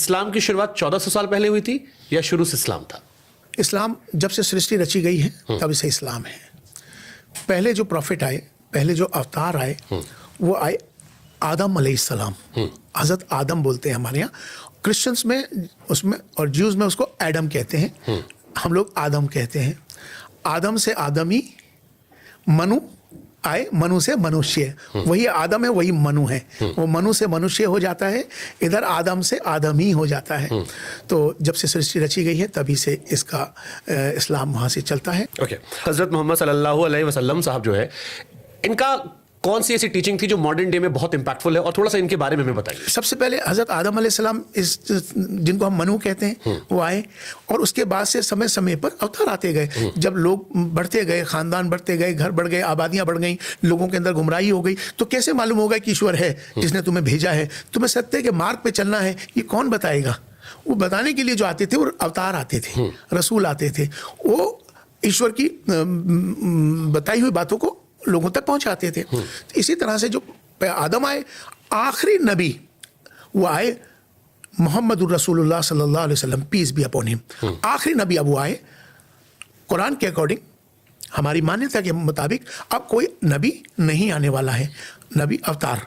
इस्लाम की शुरुआत 1400 साल पहले हुई थी या शुरू से इस्लाम था? इस्लाम जब से सृष्टि रची गई है तब से इस्लाम है। पहले जो प्रॉफिट आए, पहले जो अवतार आए, वो आए आदम अलैहिस्सलाम। हज़रत आदम बोलते हैं हमारे यहाँ, क्रिश्चियंस में उसमें और ज्यूज़ में उसको एडम कहते हैं, हम लोग आदम कहते हैं। आदम से आदमी, मनु आए, मनु से मनुष्य, वही आदम है, वही मनु है। वो मनु से मनुष्य हो जाता है, इधर आदम से आदमी हो जाता है। तो जब से सृष्टि रची गई है तभी से इसका इस्लाम वहाँ से चलता है। ओके, हज़रत मोहम्मद सल्लल्लाहु अलैहि वसल्लम साहब जो है, इनका कौन सी ऐसी टीचिंग थी जो मॉडर्न डे में बहुत इंपैक्टफुल है, और थोड़ा सा इनके बारे में बताइए। सबसे पहले हज़रत आदम अलैहिस्सलाम, इस जिनको हम मनु कहते हैं, वो आए, और उसके बाद से समय समय पर अवतार आते गए। जब लोग बढ़ते गए, ख़ानदान बढ़ते गए, घर बढ़ गए, आबादियाँ बढ़ गई, लोगों के अंदर गुमराही हो गई, तो कैसे मालूम होगा कि ईश्वर है जिसने तुम्हें भेजा है, तुम्हें सत्य के मार्ग पे चलना है, ये कौन बताएगा? वो बताने के लिए जो आते थे वो अवतार आते थे, रसूल आते थे, वो ईश्वर की बताई हुई बातों को लोगों तक पहुंचाते थे। इसी तरह से जो आदम आए, आखिरी नबी वो आए मोहम्मदुर रसूलुल्लाह सल्लल्लाहु अलैहि वसल्लम, पीस बी अपॉन हिम। आखिरी नबी अब वो आए। कुरान के अकॉर्डिंग, हमारी मान्यता के मुताबिक अब कोई नबी नहीं आने वाला है। नबी अवतार,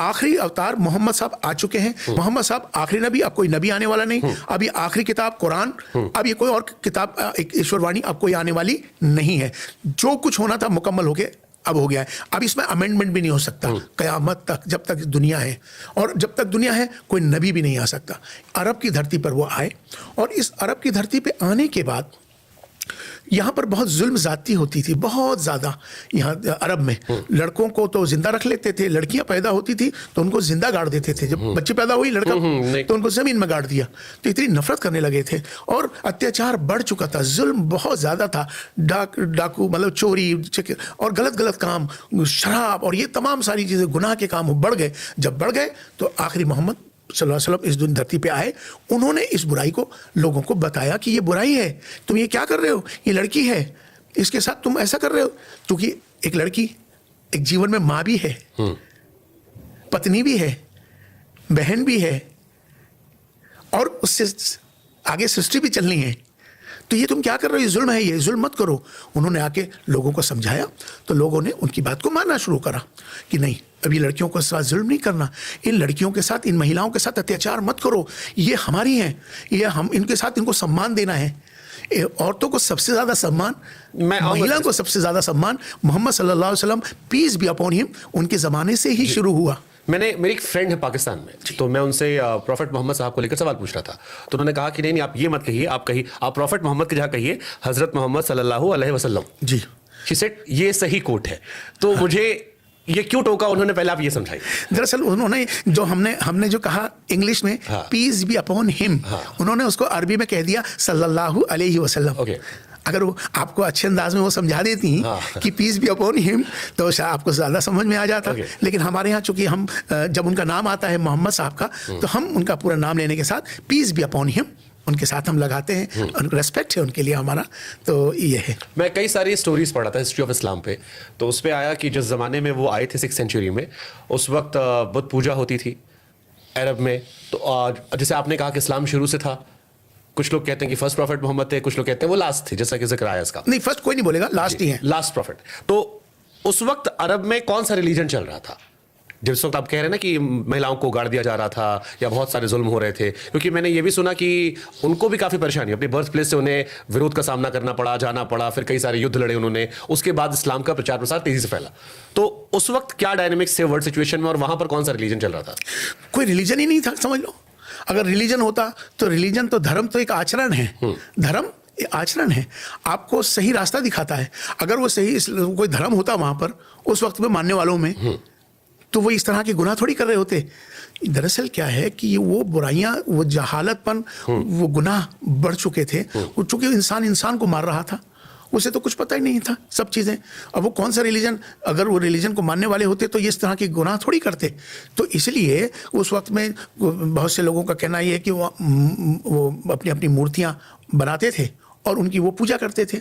आखिरी अवतार मोहम्मद साहब आ चुके हैं। मोहम्मद साहब आखिरी नबी, अब कोई नबी आने वाला नहीं। अब ये आखिरी किताब कुरान, अब ये कोई और किताब, एक ईश्वरवाणी अब कोई आने वाली नहीं है। जो कुछ होना था मुकम्मल हो गया, अब हो गया है। अब इसमें अमेंडमेंट भी नहीं हो सकता क़यामत तक, जब तक दुनिया है, और जब तक दुनिया है कोई नबी भी नहीं आ सकता। अरब की धरती पर वो आए, और इस अरब की धरती पे आने के बाद यहाँ पर बहुत जुल्म ज़्यादती होती थी, बहुत ज़्यादा। यहाँ अरब में लड़कों को तो जिंदा रख लेते थे, लड़कियाँ पैदा होती थी तो उनको जिंदा गाड़ देते थे। जब बच्चे पैदा हुई लड़का, तो उनको ज़मीन में गाड़ दिया। तो इतनी नफरत करने लगे थे, और अत्याचार बढ़ चुका था, जुल्म बहुत ज़्यादा था। डाकू मतलब चोरी और गलत काम, शराब और ये तमाम सारी चीज़ें, गुनाह के काम बढ़ गए। जब बढ़ गए तो आखिरी मोहम्मद सल्लल्लाहु अलैहि वसल्लम इस धरती पे आए। उन्होंने इस बुराई को लोगों को बताया कि ये बुराई है, तुम ये क्या कर रहे हो, ये लड़की है, इसके साथ तुम ऐसा कर रहे हो। क्योंकि एक लड़की एक जीवन में माँ भी है, पत्नी भी है, बहन भी है, और उससे आगे सृष्टि भी चलनी है। तो ये तुम क्या कर रहे हो, ये जुल्म है, ये जुल्म मत करो। उन्होंने आके लोगों को समझाया, तो लोगों ने उनकी बात को मानना शुरू करा कि नहीं, अभी लड़कियों के साथ जुल्म नहीं करना, इन लड़कियों के साथ, इन महिलाओं के साथ अत्याचार मत करो, ये हमारी हैं, ये हम इनके साथ इनको सम्मान देना है। औरतों को सबसे ज़्यादा सम्मान, महिलाओं को सबसे ज़्यादा सम्मान मोहम्मद सल्लल्लाहु अलैहि वसल्लम, पीस बी अपॉन हिम, उनके ज़माने से ही शुरू हुआ। मेरी एक फ्रेंड है पाकिस्तान में, तो मैं उनसे प्रॉफिट मोहम्मद साहब को लेकर सवाल पूछ रहा था। तो उन्होंने कहा कि नहीं, आप ये मत कहिए, आप प्रॉफिट मोहम्मद की जगह कहिए हज़रत मोहम्मद सल्लल्लाहु अलैहि वसल्लम। जी, शी सेड ये सही कोट है। तो मुझे ये क्यों टोका उन्होंने, पहले आप ये समझाइए। दरअसल उन्होंने जो हमने जो कहा इंग्लिश में पीस बी अपॉन हिम, उन्होंने उसको अरबी में कह दिया सल्लल्लाहु अलैहि वसल्लम। अगर वो आपको अच्छे अंदाज में वो समझा देती कि पीस बी अपॉन हिम, तो शायद आपको ज़्यादा समझ में आ जाता। लेकिन हमारे यहाँ चूंकि हम जब उनका नाम आता है मोहम्मद साहब का, तो हम उनका पूरा नाम लेने के साथ पीस बी अपॉन हिम उनके साथ हम लगाते हैं, उनको रेस्पेक्ट है उनके लिए हमारा। तो ये है। मैं कई सारी स्टोरीज पढ़ा था हिस्ट्री ऑफ इस्लाम पे, तो उस पर आया कि जिस ज़माने में वो आए थे 6th सेंचुरी में, उस वक्त बुत पूजा होती थी अरब में। तो जैसे आपने कहा कि इस्लाम शुरू से था, कुछ लोग कहते हैं कि फर्स्ट प्रॉफिट मोहम्मद थे, कुछ लोग कहते हैं वो लास्ट थे, जैसा कि जिक्र आया इसका। नहीं, फर्स्ट कोई नहीं बोलेगा, लास्ट ही है, लास्ट प्रॉफिट। तो उस वक्त अरब में कौन सा रिलीजन चल रहा था जिस वक्त आप कह रहे हैं ना कि महिलाओं को गाड़ दिया जा रहा था या बहुत सारे जुल्म हो रहे थे? क्योंकि मैंने ये भी सुना कि उनको भी काफ़ी परेशानी, अपनी बर्थ प्लेस से उन्हें विरोध का सामना करना पड़ा, जाना पड़ा, फिर कई सारे युद्ध लड़े उन्होंने, उसके बाद इस्लाम का प्रचार प्रसार तेजी से फैला। तो उस वक्त क्या डायनेमिक्स थे वर्ल्ड सिचुएशन में, और वहां पर कौन सा रिलीजन चल रहा था? कोई रिलीजन ही नहीं था, समझ लो। अगर रिलीजन होता तो रिलीजन तो, धर्म तो एक आचरण है, धर्म आचरण है, आपको सही रास्ता दिखाता है। अगर वो सही कोई धर्म होता वहां पर उस वक्त में मानने वालों में, तो वो इस तरह के गुनाह थोड़ी कर रहे होते। दरअसल क्या है कि वो बुराइयां, वो जहालतपन, वो गुनाह बढ़ चुके थे। चूंकि इंसान को मार रहा था, उसे तो कुछ पता ही नहीं था सब चीज़ें। अब वो कौन सा रिलीजन, अगर वो रिलीजन को मानने वाले होते तो ये इस तरह के गुनाह थोड़ी करते। तो इसलिए उस वक्त में बहुत से लोगों का कहना ये है कि वो अपनी अपनी मूर्तियाँ बनाते थे और उनकी वो पूजा करते थे।